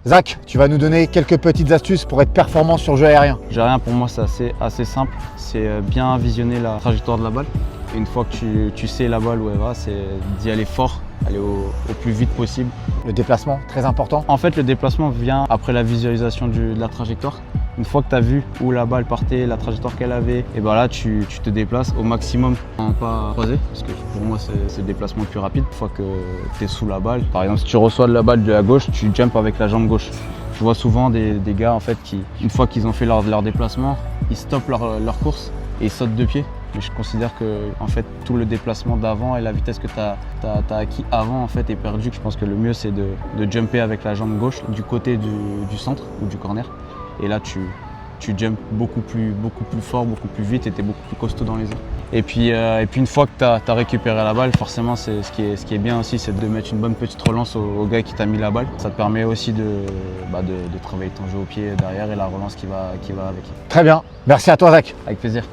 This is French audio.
Zach, tu vas nous donner quelques petites astuces pour être performant sur jeu aérien. Jeu aérien pour moi c'est assez simple, c'est bien visionner la trajectoire de la balle. Et une fois que tu sais la balle où elle va, c'est d'y aller fort, aller au plus vite possible. Le déplacement, très important. En fait, le déplacement vient après la visualisation de la trajectoire. Une fois que tu as vu où la balle partait, la trajectoire qu'elle avait, et ben là tu te déplaces au maximum en pas croisé, parce que pour moi c'est le déplacement le plus rapide. Une fois que tu es sous la balle, par exemple si tu reçois de la balle de la gauche, tu jumps avec la jambe gauche. Je vois souvent des gars en fait qui, une fois qu'ils ont fait leur déplacement, ils stoppent leur course et ils sautent de pied. Mais je considère que en fait, tout le déplacement d'avant et la vitesse que tu as acquis avant en fait, est perdu. Je pense que le mieux c'est de jumper avec la jambe gauche du côté du centre ou du corner. Et là tu jumps beaucoup plus fort, beaucoup plus vite et tu es beaucoup plus costaud dans les airs. Et puis une fois que tu as récupéré la balle, forcément ce qui est bien aussi, c'est de mettre une bonne petite relance au gars qui t'a mis la balle. Ça te permet aussi de travailler ton jeu au pied derrière et la relance qui va avec. Très bien, merci à toi Zach. Avec plaisir.